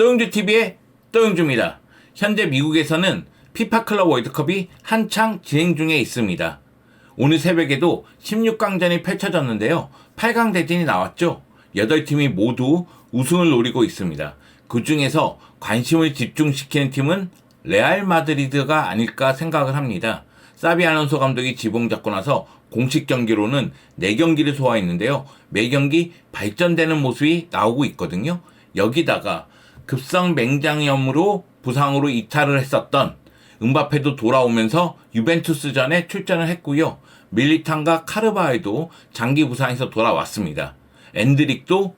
또영주TV의 또영주입니다. 현재 미국에서는 피파 클럽 월드컵이 한창 진행 중에 있습니다. 오늘 새벽에도 16강전이 펼쳐졌는데요. 8강 대진이 나왔죠. 8팀이 모두 우승을 노리고 있습니다. 그 중에서 관심을 집중시키는 팀은 레알 마드리드가 아닐까 생각을 합니다. 사비 알론소 감독이 지붕 잡고 나서 공식 경기로는 4경기를 소화했는데요. 매 경기 발전되는 모습이 나오고 있거든요. 여기다가 급성 맹장염으로 부상으로 이탈을 했었던 음바페도 돌아오면서 유벤투스전에 출전을 했고요. 밀리탄과 카르바알도 장기 부상에서 돌아왔습니다. 엔드릭도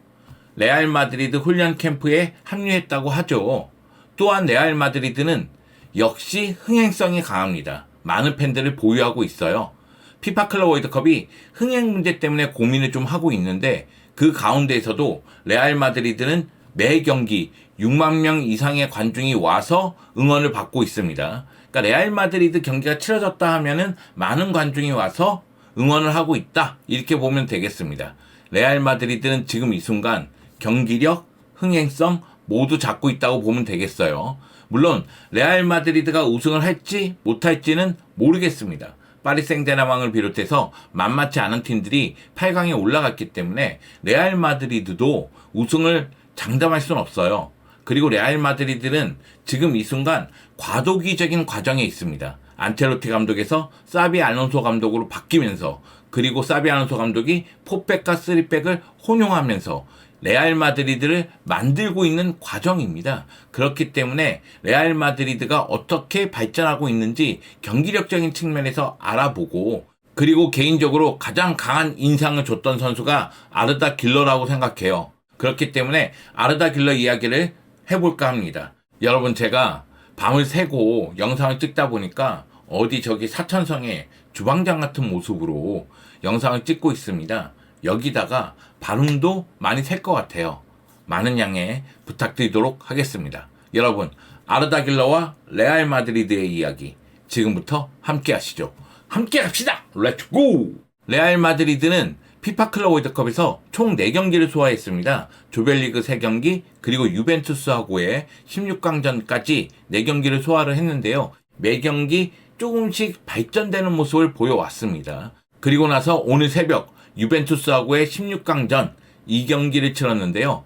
레알 마드리드 훈련 캠프에 합류했다고 하죠. 또한 레알 마드리드는 역시 흥행성이 강합니다. 많은 팬들을 보유하고 있어요. 피파 클럽 월드컵이 흥행 문제 때문에 고민을 좀 하고 있는데 그 가운데에서도 레알 마드리드는 매 경기 6만 명 이상의 관중이 와서 응원을 받고 있습니다. 그러니까 레알 마드리드 경기가 치러졌다 하면은 많은 관중이 와서 응원을 하고 있다. 이렇게 보면 되겠습니다. 레알 마드리드는 지금 이 순간 경기력, 흥행성 모두 잡고 있다고 보면 되겠어요. 물론 레알 마드리드가 우승을 할지 못할지는 모르겠습니다. 파리 생제르맹을 비롯해서 만만치 않은 팀들이 8강에 올라갔기 때문에 레알 마드리드도 우승을 장담할 수는 없어요. 그리고 레알 마드리드는 지금 이 순간 과도기적인 과정에 있습니다. 안첼로티 감독에서 사비 알론소 감독으로 바뀌면서 그리고 사비 알론소 감독이 4백과 3백을 혼용하면서 레알 마드리드를 만들고 있는 과정입니다. 그렇기 때문에 레알 마드리드가 어떻게 발전하고 있는지 경기력적인 측면에서 알아보고 그리고 개인적으로 가장 강한 인상을 줬던 선수가 아르다 길러라고 생각해요. 그렇기 때문에 아르다 길러 이야기를 해볼까 합니다. 여러분, 제가 밤을 새고 영상을 찍다 보니까 어디 저기 사천성에 주방장 같은 모습으로 영상을 찍고 있습니다. 여기다가 발음도 많이 셀 것 같아요. 많은 양해 부탁드리도록 하겠습니다. 여러분, 아르다 길러와 레알 마드리드의 이야기 지금부터 함께 하시죠. 함께 합시다. 렛츠고! 레알 마드리드는 피파 클럽 월드컵에서 총 4경기를 소화했습니다. 조별리그 3경기 그리고 유벤투스하고의 16강전까지 4경기를 소화를 했는데요. 매 경기 조금씩 발전되는 모습을 보여왔습니다. 그리고 나서 오늘 새벽 유벤투스하고의 16강전 2경기를 치렀는데요.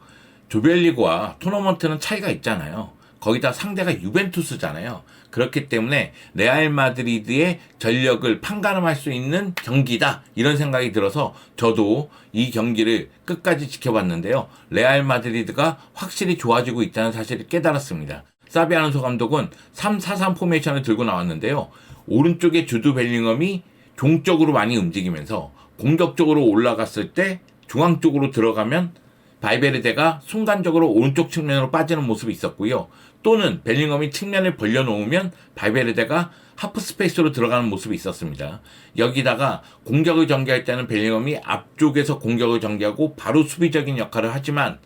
조별리그와 토너먼트는 차이가 있잖아요. 거기다 상대가 유벤투스잖아요. 그렇기 때문에 레알 마드리드의 전력을 판가름할 수 있는 경기다, 이런 생각이 들어서 저도 이 경기를 끝까지 지켜봤는데요. 레알 마드리드가 확실히 좋아지고 있다는 사실을 깨달았습니다. 사비 알론소 감독은 3-4-3 포메이션을 들고 나왔는데요. 오른쪽에 주드 벨링엄이 종적으로 많이 움직이면서 공격적으로 올라갔을 때 중앙 쪽으로 들어가면 바이베르데가 순간적으로 오른쪽 측면으로 빠지는 모습이 있었고요. 또는 벨링엄이 측면을 벌려놓으면 바이베르데가 하프 스페이스로 들어가는 모습이 있었습니다. 여기다가 공격을 전개할 때는 벨링엄이 앞쪽에서 공격을 전개하고 바로 수비적인 역할을 하지만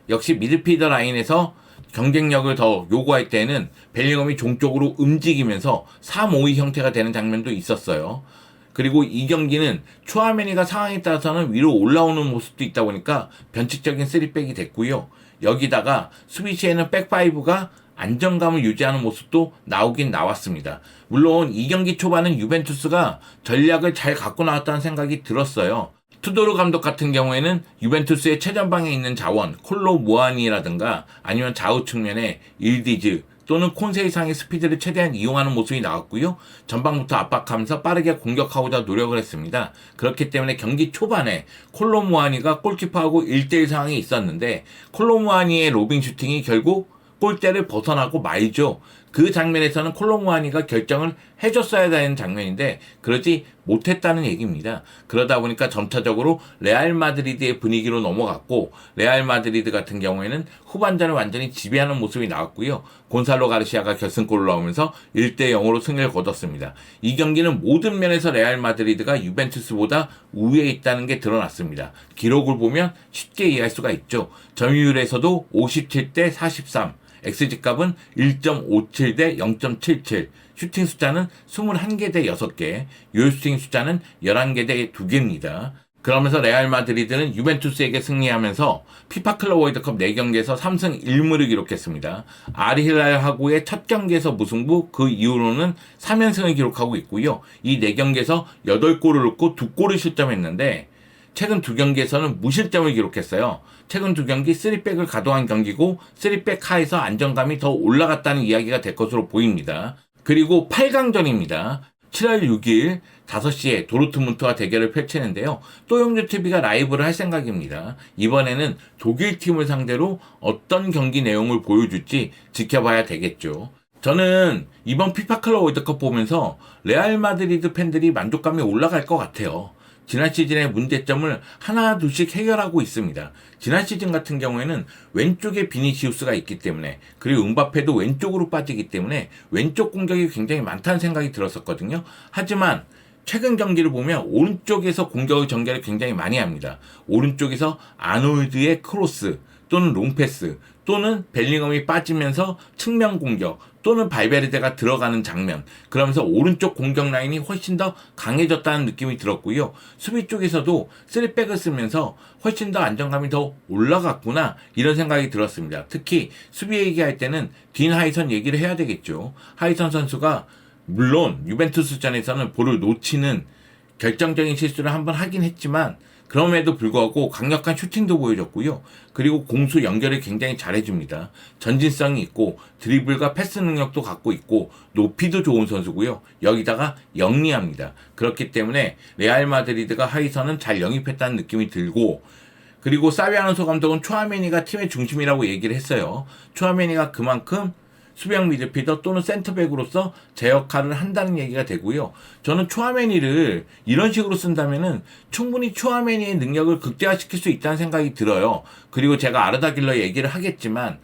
역시 미드필더 라인에서 경쟁력을 더 요구할 때는 벨링엄이 종쪽으로 움직이면서 3-5-2 형태가 되는 장면도 있었어요. 그리고 이 경기는 추아메니가 상황에 따라서는 위로 올라오는 모습도 있다 보니까 변칙적인 3백이 됐고요. 여기다가 수비 시에는 백5가 안정감을 유지하는 모습도 나오긴 나왔습니다. 물론 이 경기 초반은 유벤투스가 전략을 잘 갖고 나왔다는 생각이 들었어요. 투도르 감독 같은 경우에는 유벤투스의 최전방에 있는 자원 콜로 무아니라든가 아니면 좌우 측면에 일디즈 또는 콘세 이상의 스피드를 최대한 이용하는 모습이 나왔고요. 전방부터 압박하면서 빠르게 공격하고자 노력을 했습니다. 그렇기 때문에 경기 초반에 콜로무아니가 골키퍼하고 1대1 상황이 있었는데 콜로무아니의 로빙 슈팅이 결국 골대를 벗어나고 말죠. 그 장면에서는 콜로무아니가 결정을 해줬어야 되는 장면인데 그러지 못했다는 얘기입니다. 그러다 보니까 점차적으로 레알 마드리드의 분위기로 넘어갔고 레알 마드리드 같은 경우에는 후반전을 완전히 지배하는 모습이 나왔고요. 곤살로 가르시아가 결승골을 넣으면서 1-0으로 승리를 거뒀습니다. 이 경기는 모든 면에서 레알 마드리드가 유벤투스보다 우위에 있다는 게 드러났습니다. 기록을 보면 쉽게 이해할 수가 있죠. 점유율에서도 57-43, XG값은 1.57 대 0.77, 슈팅 숫자는 21개 대 6개, 요슈팅 숫자는 11개 대 2개입니다. 그러면서 레알 마드리드는 유벤투스에게 승리하면서 피파 클럽 월드컵 4경기에서 3승 1무를 기록했습니다. 알힐랄하고의 첫 경기에서 무승부, 그 이후로는 3연승을 기록하고 있고요. 이 4경기에서 8골을 넣고 2골을 실점했는데 최근 2경기에서는 무실점을 기록했어요. 최근 2경기 3백을 가동한 경기고 3백 하에서 안정감이 더 올라갔다는 이야기가 될 것으로 보입니다. 그리고 8강전입니다. 7월 6일 5시에 도르트문트와 대결을 펼치는데요. 또용주TV가 라이브를 할 생각입니다. 이번에는 독일 팀을 상대로 어떤 경기 내용을 보여줄지 지켜봐야 되겠죠. 저는 이번 피파 클럽 월드컵 보면서 레알 마드리드 팬들이 만족감이 올라갈 것 같아요. 지난 시즌의 문제점을 하나 둘씩 해결하고 있습니다. 지난 시즌 같은 경우에는 왼쪽에 비니시우스가 있기 때문에, 그리고 음바페도 왼쪽으로 빠지기 때문에 왼쪽 공격이 굉장히 많다는 생각이 들었었거든요. 하지만 최근 경기를 보면 오른쪽에서 공격의 전개를 굉장히 많이 합니다. 오른쪽에서 아놀드의 크로스 또는 롱패스 또는 벨링엄이 빠지면서 측면 공격 또는 발베르데가 들어가는 장면, 그러면서 오른쪽 공격 라인이 훨씬 더 강해졌다는 느낌이 들었고요. 수비 쪽에서도 3백을 쓰면서 훨씬 더 안정감이 더 올라갔구나, 이런 생각이 들었습니다. 특히 수비 얘기할 때는 딘 하이선 얘기를 해야 되겠죠. 하이선 선수가 물론 유벤투스전에서는 볼을 놓치는 결정적인 실수를 한번 하긴 했지만 그럼에도 불구하고 강력한 슈팅도 보여줬고요. 그리고 공수 연결을 굉장히 잘해줍니다. 전진성이 있고 드리블과 패스 능력도 갖고 있고 높이도 좋은 선수고요. 여기다가 영리합니다. 그렇기 때문에 레알 마드리드가 하이선은 잘 영입했다는 느낌이 들고, 그리고 사비 알론소 감독은 초아메니가 팀의 중심이라고 얘기를 했어요. 초아메니가 그만큼 수비형 미드필더 또는 센터백으로서 제 역할을 한다는 얘기가 되고요. 저는 초아메니를 이런 식으로 쓴다면은 충분히 초아메니의 능력을 극대화시킬 수 있다는 생각이 들어요. 그리고 제가 아르다 길러 얘기를 하겠지만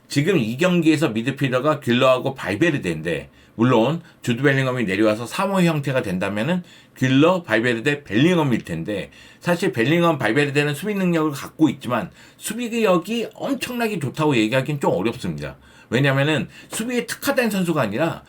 지금 이 경기에서 미드필더가 길러하고 발베르데인데, 물론 주드 벨링엄이 내려와서 3호 형태가 된다면은 길러, 발베르데, 벨링엄일 텐데, 사실 벨링엄, 발베르데는 수비 능력을 갖고 있지만 수비력이 엄청나게 좋다고 얘기하기는 좀 어렵습니다. 왜냐면은 수비에 특화된 선수가 아니라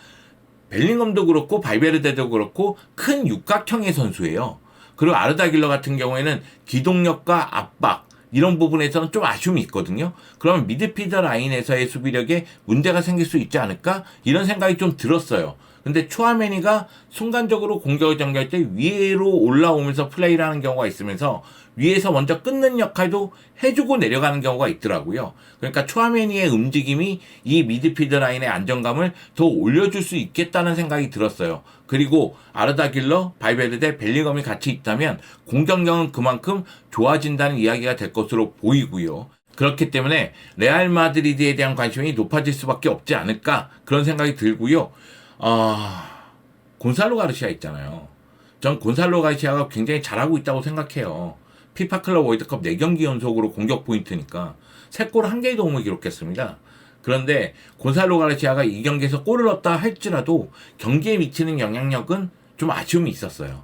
벨링엄도 그렇고 발베르데도 그렇고 큰 육각형의 선수예요. 그리고 아르다 길러 같은 경우에는 기동력과 압박, 이런 부분에서는 좀 아쉬움이 있거든요. 그러면 미드필더 라인에서의 수비력에 문제가 생길 수 있지 않을까? 이런 생각이 좀 들었어요. 근데 초아메니가 순간적으로 공격을 전개할 때 위로 올라오면서 플레이를 하는 경우가 있으면서 위에서 먼저 끊는 역할도 해주고 내려가는 경우가 있더라고요. 그러니까 초아메니의 움직임이 이 미드필더 라인의 안정감을 더 올려줄 수 있겠다는 생각이 들었어요. 그리고 아르다 길러, 발베르데, 벨링엄이 같이 있다면 공격력은 그만큼 좋아진다는 이야기가 될 것으로 보이고요. 그렇기 때문에 레알 마드리드에 대한 관심이 높아질 수밖에 없지 않을까, 그런 생각이 들고요. 곤살로 가르시아 있잖아요. 전 곤살로 가르시아가 굉장히 잘하고 있다고 생각해요. 피파 클럽 월드컵 4경기 연속으로 공격 포인트니까 3골 1개의 도움을 기록했습니다. 그런데 곤살로 가르시아가 이 경기에서 골을 넣었다 할지라도 경기에 미치는 영향력은 좀 아쉬움이 있었어요.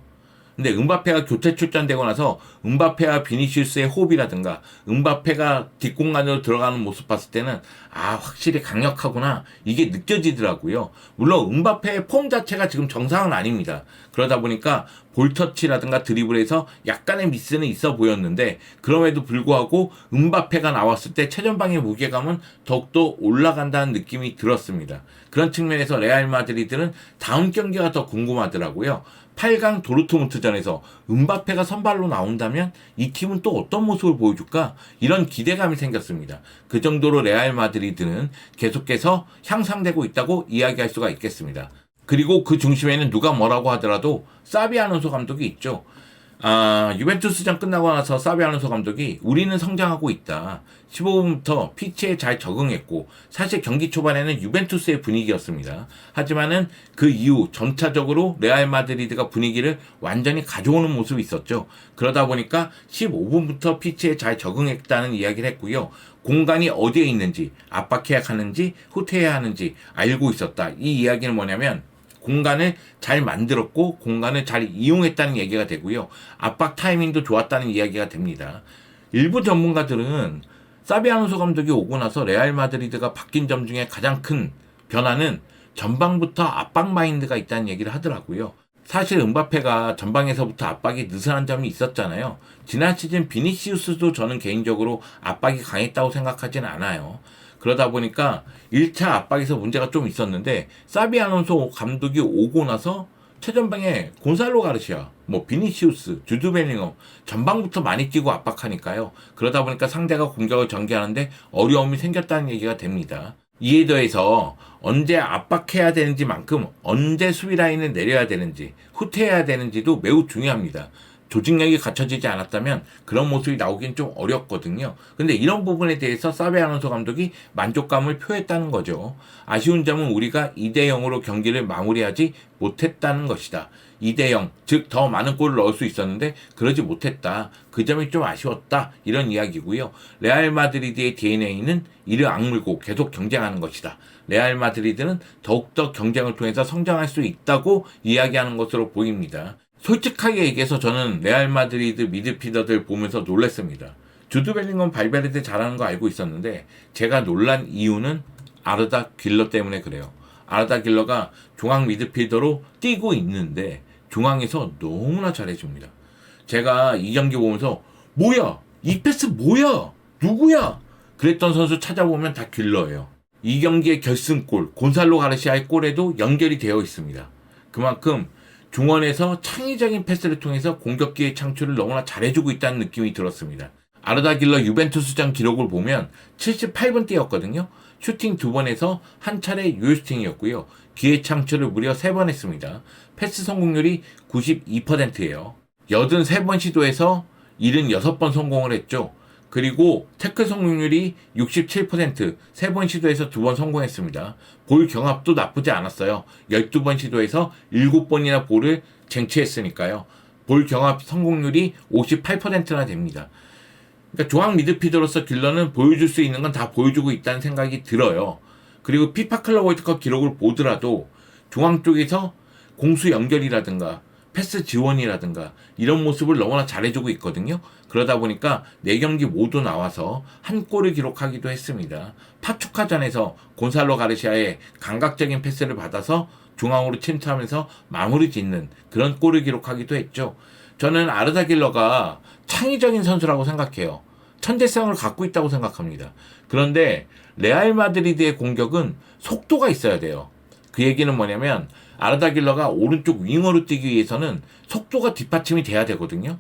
근데 음바페가 교체 출전되고 나서 음바페와 비니시우스의 호흡이라든가 음바페가 뒷공간으로 들어가는 모습 봤을 때는 확실히 강력하구나, 이게 느껴지더라고요. 물론 음바페의 폼 자체가 지금 정상은 아닙니다. 그러다 보니까 볼터치라든가 드리블에서 약간의 미스는 있어 보였는데 그럼에도 불구하고 음바페가 나왔을 때 최전방의 무게감은 더욱더 올라간다는 느낌이 들었습니다. 그런 측면에서 레알 마드리드는 다음 경기가 더 궁금하더라고요. 8강 도르트문트전에서 음바페가 선발로 나온다면 이 팀은 또 어떤 모습을 보여줄까? 이런 기대감이 생겼습니다. 그 정도로 레알 마드리드는 계속해서 향상되고 있다고 이야기할 수가 있겠습니다. 그리고 그 중심에는 누가 뭐라고 하더라도 사비 알론소 감독이 있죠. 유벤투스전 끝나고 나서 사비 알론소 감독이 우리는 성장하고 있다. 15분부터 피치에 잘 적응했고, 사실 경기 초반에는 유벤투스의 분위기였습니다. 하지만은 그 이후 점차적으로 레알 마드리드가 분위기를 완전히 가져오는 모습이 있었죠. 그러다 보니까 15분부터 피치에 잘 적응했다는 이야기를 했고요. 공간이 어디에 있는지, 압박해야 하는지, 후퇴해야 하는지 알고 있었다. 이 이야기는 뭐냐면 공간을 잘 만들었고 공간을 잘 이용했다는 얘기가 되고요. 압박 타이밍도 좋았다는 이야기가 됩니다. 일부 전문가들은 사비 알론소 감독이 오고 나서 레알 마드리드가 바뀐 점 중에 가장 큰 변화는 전방부터 압박 마인드가 있다는 얘기를 하더라고요. 사실 음바페가 전방에서부터 압박이 느슨한 점이 있었잖아요. 지난 시즌 비니시우스도 저는 개인적으로 압박이 강했다고 생각하진 않아요. 그러다 보니까 1차 압박에서 문제가 좀 있었는데 사비 알론소 감독이 오고 나서 최전방에 곤살로 가르시아, 비니시우스, 주드 벨링엄 전방부터 많이 뛰고 압박하니까요. 그러다 보니까 상대가 공격을 전개하는데 어려움이 생겼다는 얘기가 됩니다. 이에 더해서 언제 압박해야 되는지만큼 언제 수비 라인을 내려야 되는지, 후퇴해야 되는지도 매우 중요합니다. 조직력이 갖춰지지 않았다면 그런 모습이 나오긴 좀 어렵거든요. 근데 이런 부분에 대해서 사비 알론소 감독이 만족감을 표했다는 거죠. 아쉬운 점은 우리가 2대0으로 경기를 마무리하지 못했다는 것이다. 2대0, 즉 더 많은 골을 넣을 수 있었는데 그러지 못했다. 그 점이 좀 아쉬웠다. 이런 이야기고요. 레알 마드리드의 DNA는 이를 악물고 계속 경쟁하는 것이다. 레알 마드리드는 더욱더 경쟁을 통해서 성장할 수 있다고 이야기하는 것으로 보입니다. 솔직하게 얘기해서 저는 레알 마드리드 미드필더들 보면서 놀랐습니다. 주드 벨링엄 발베르데 잘하는 거 알고 있었는데 제가 놀란 이유는 아르다 길러 때문에 그래요. 아르다 길러가 중앙 미드필더로 뛰고 있는데 중앙에서 너무나 잘해줍니다. 제가 이 경기 보면서 뭐야? 이 패스 뭐야? 누구야? 그랬던 선수 찾아보면 다 길러예요. 이 경기의 결승골, 곤살로 가르시아의 골에도 연결이 되어 있습니다. 그만큼 중원에서 창의적인 패스를 통해서 공격기의 창출을 너무나 잘해주고 있다는 느낌이 들었습니다. 아르다 길러 유벤투스전 기록을 보면 78분 뛰었거든요. 슈팅 2번에서 한 차례 유효슈팅이었고요. 기회 창출을 무려 3번 했습니다. 패스 성공률이 92%예요. 83번 시도에서 76번 성공을 했죠. 그리고 태클 성공률이 67%, 3번 시도에서 2번 성공했습니다. 볼 경합도 나쁘지 않았어요. 12번 시도에서 7번이나 볼을 쟁취했으니까요. 볼 경합 성공률이 58%나 됩니다. 그러니까 중앙 미드필더로서 길러는 보여줄 수 있는 건 다 보여주고 있다는 생각이 들어요. 그리고 피파 클럽 월드컵 기록을 보더라도 중앙 쪽에서 공수 연결이라든가 패스 지원이라든가 이런 모습을 너무나 잘해주고 있거든요. 그러다 보니까 4경기 모두 나와서 한 골을 기록하기도 했습니다. 파추카전에서 곤살로 가르시아의 감각적인 패스를 받아서 중앙으로 침투하면서 마무리 짓는 그런 골을 기록하기도 했죠. 저는 아르다 길러가 창의적인 선수라고 생각해요. 천재성을 갖고 있다고 생각합니다. 그런데 레알 마드리드의 공격은 속도가 있어야 돼요. 그 얘기는 뭐냐면 아르다 길러가 오른쪽 윙어로 뛰기 위해서는 속도가 뒷받침이 돼야 되거든요.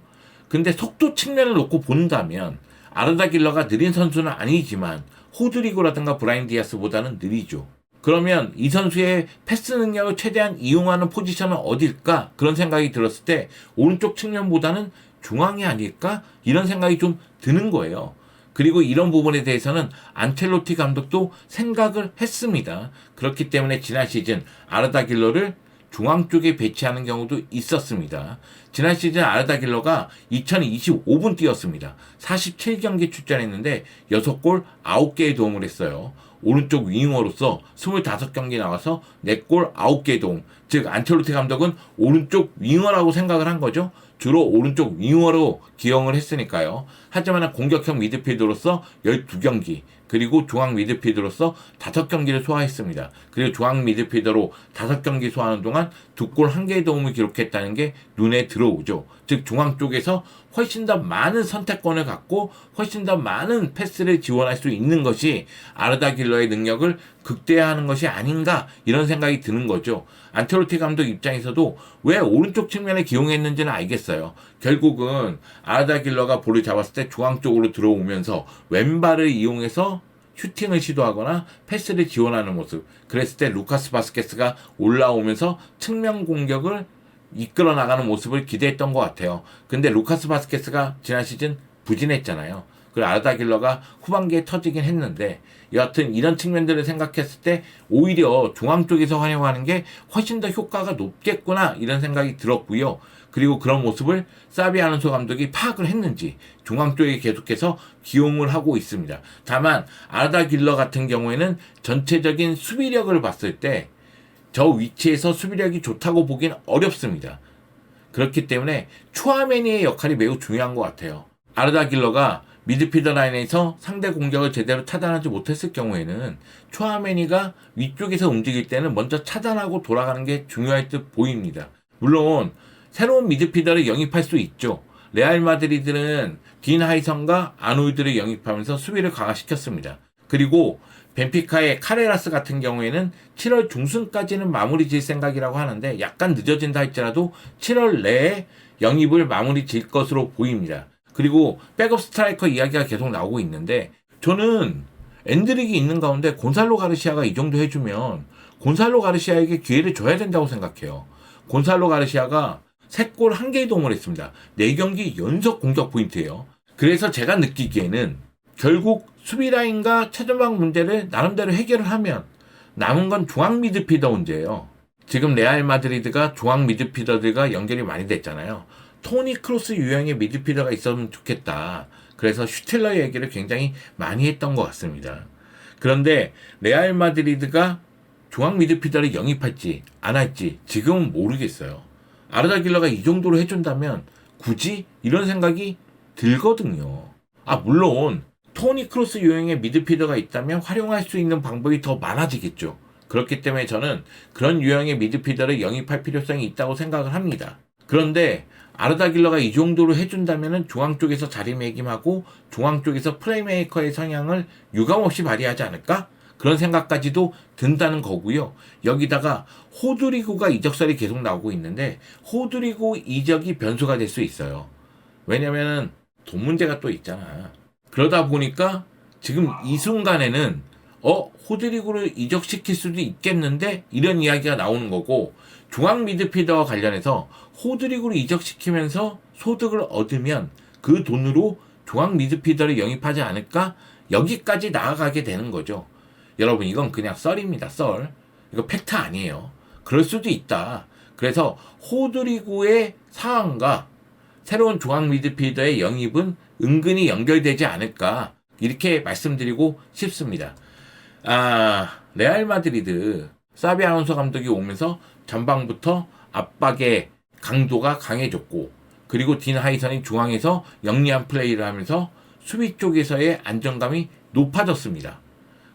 근데 속도 측면을 놓고 본다면 아르다 길러가 느린 선수는 아니지만 호드리고라든가 브라임 디아스보다는 느리죠. 그러면 이 선수의 패스 능력을 최대한 이용하는 포지션은 어딜까? 그런 생각이 들었을 때 오른쪽 측면보다는 중앙이 아닐까? 이런 생각이 좀 드는 거예요. 그리고 이런 부분에 대해서는 안첼로티 감독도 생각을 했습니다. 그렇기 때문에 지난 시즌 아르다 길러를 중앙 쪽에 배치하는 경우도 있었습니다. 지난 시즌 아르다 길러가 2025분 뛰었습니다. 47경기 출전했는데 6골 9개의 도움을 했어요. 오른쪽 윙어로서 25경기 나와서 4골 9개의 도움. 즉 안첼로티 감독은 오른쪽 윙어라고 생각을 한 거죠. 주로 오른쪽 윙어로 기용을 했으니까요. 하지만 공격형 미드필더로서 12경기, 그리고 중앙 미드필더로서 5경기를 소화했습니다. 그리고 중앙 미드필더로 5경기 소화하는 동안 2골 1개의 도움을 기록했다는 게 눈에 들어오죠. 즉 중앙 쪽에서 훨씬 더 많은 선택권을 갖고 훨씬 더 많은 패스를 지원할 수 있는 것이 아르다 길러의 능력을 극대화하는 것이 아닌가 이런 생각이 드는 거죠. 안첼로티 감독 입장에서도 왜 오른쪽 측면에 기용했는지는 알겠어요. 결국은 아르다 길러가 볼을 잡았을 때 중앙 쪽으로 들어오면서 왼발을 이용해서 슈팅을 시도하거나 패스를 지원하는 모습. 그랬을 때 루카스 바스케스가 올라오면서 측면 공격을 이끌어 나가는 모습을 기대했던 것 같아요. 근데 루카스 바스케스가 지난 시즌 부진했잖아요. 그리고 아르다 길러가 후반기에 터지긴 했는데 여하튼 이런 측면들을 생각했을 때 오히려 중앙 쪽에서 활용하는 게 훨씬 더 효과가 높겠구나 이런 생각이 들었고요. 그리고 그런 모습을 사비 알론소 감독이 파악을 했는지 중앙 쪽에 계속해서 기용을 하고 있습니다. 다만 아르다 길러 같은 경우에는 전체적인 수비력을 봤을 때 저 위치에서 수비력이 좋다고 보기는 어렵습니다. 그렇기 때문에 추아메니의 역할이 매우 중요한 것 같아요. 아르다 길러가 미드필더 라인에서 상대 공격을 제대로 차단하지 못했을 경우에는 추아메니가 위쪽에서 움직일 때는 먼저 차단하고 돌아가는 게 중요할 듯 보입니다. 물론 새로운 미드필더를 영입할 수 있죠. 레알 마드리드는 딘 하이선과 아놀드를 영입하면서 수비를 강화시켰습니다. 그리고 벤피카의 카레라스 같은 경우에는 7월 중순까지는 마무리 질 생각이라고 하는데 약간 늦어진다 할지라도 7월 내에 영입을 마무리 질 것으로 보입니다. 그리고 백업 스트라이커 이야기가 계속 나오고 있는데 저는 엔드릭이 있는 가운데 곤살로 가르시아가 이 정도 해주면 곤살로 가르시아에게 기회를 줘야 된다고 생각해요. 곤살로 가르시아가 3골 1개의 도움을 했습니다. 4경기 연속 공격 포인트예요. 그래서 제가 느끼기에는 결국 수비 라인과 최전방 문제를 나름대로 해결을 하면 남은 건 중앙 미드필더 문제예요. 지금 레알 마드리드가 중앙 미드필더들과 연결이 많이 됐잖아요. 토니 크로스 유형의 미드필더가 있었으면 좋겠다. 그래서 슈틸러 얘기를 굉장히 많이 했던 것 같습니다. 그런데 레알 마드리드가 중앙 미드필더를 영입할지 안 할지 지금은 모르겠어요. 아르다 길러가 이 정도로 해준다면 굳이 이런 생각이 들거든요. 물론 토니 크로스 유형의 미드필더가 있다면 활용할 수 있는 방법이 더 많아지겠죠. 그렇기 때문에 저는 그런 유형의 미드필더를 영입할 필요성이 있다고 생각을 합니다. 그런데 아르다 길러가 이 정도로 해준다면 중앙 쪽에서 자리매김하고 중앙 쪽에서 플레이메이커의 성향을 유감없이 발휘하지 않을까? 그런 생각까지도 든다는 거고요. 여기다가 호드리고가 이적설이 계속 나오고 있는데 호드리고 이적이 변수가 될 수 있어요. 왜냐면은 돈 문제가 또 있잖아. 그러다 보니까 지금 이 순간에는 호드리고를 이적시킬 수도 있겠는데 이런 이야기가 나오는 거고 중앙 미드필더와 관련해서 호드리고를 이적시키면서 소득을 얻으면 그 돈으로 중앙 미드필더를 영입하지 않을까? 여기까지 나아가게 되는 거죠. 여러분 이건 그냥 썰입니다. 썰. 이거 팩트 아니에요. 그럴 수도 있다. 그래서 호드리고의 상황과 새로운 중앙 미드필더의 영입은 은근히 연결되지 않을까 이렇게 말씀드리고 싶습니다. 레알 마드리드 사비 알론소 감독이 오면서 전방부터 압박의 강도가 강해졌고 그리고 딘 하이선이 중앙에서 영리한 플레이를 하면서 수비 쪽에서의 안정감이 높아졌습니다.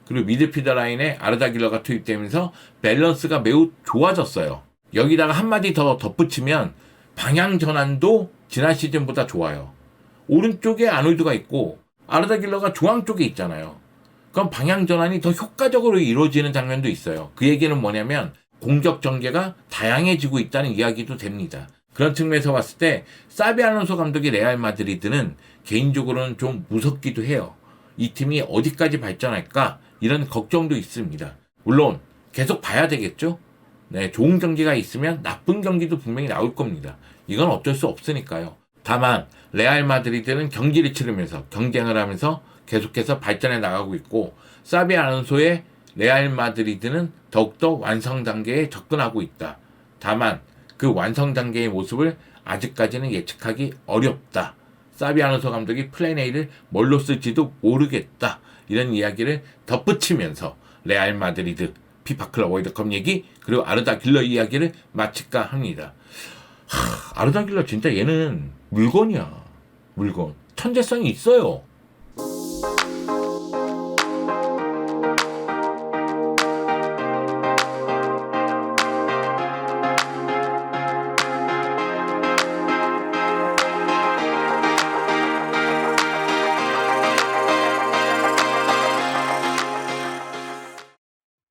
그리고 미드필더 라인에 아르다 길러가 투입되면서 밸런스가 매우 좋아졌어요. 여기다가 한마디 더 덧붙이면 방향 전환도 지난 시즌보다 좋아요. 오른쪽에 아놀드가 있고 아르다 길러가 중앙 쪽에 있잖아요. 그럼 방향 전환이 더 효과적으로 이루어지는 장면도 있어요. 그 얘기는 뭐냐면 공격 전개가 다양해지고 있다는 이야기도 됩니다. 그런 측면에서 봤을 때 사비 알론소 감독의 레알 마드리드는 개인적으로는 좀 무섭기도 해요. 이 팀이 어디까지 발전할까 이런 걱정도 있습니다. 물론 계속 봐야 되겠죠. 네, 좋은 경기가 있으면 나쁜 경기도 분명히 나올 겁니다. 이건 어쩔 수 없으니까요. 다만 레알 마드리드는 경기를 치르면서 경쟁을 하면서 계속해서 발전해 나가고 있고 사비 알론소의 레알 마드리드는 더욱더 완성 단계에 접근하고 있다. 다만 그 완성 단계의 모습을 아직까지는 예측하기 어렵다. 사비 알론소 감독이 플랜 A를 뭘로 쓸지도 모르겠다. 이런 이야기를 덧붙이면서 레알 마드리드 피파클럽 월드컵 얘기 그리고 아르다 길러 이야기를 마칠까 합니다. 아르다 길러 진짜 얘는 물건이야. 물건. 천재성이 있어요.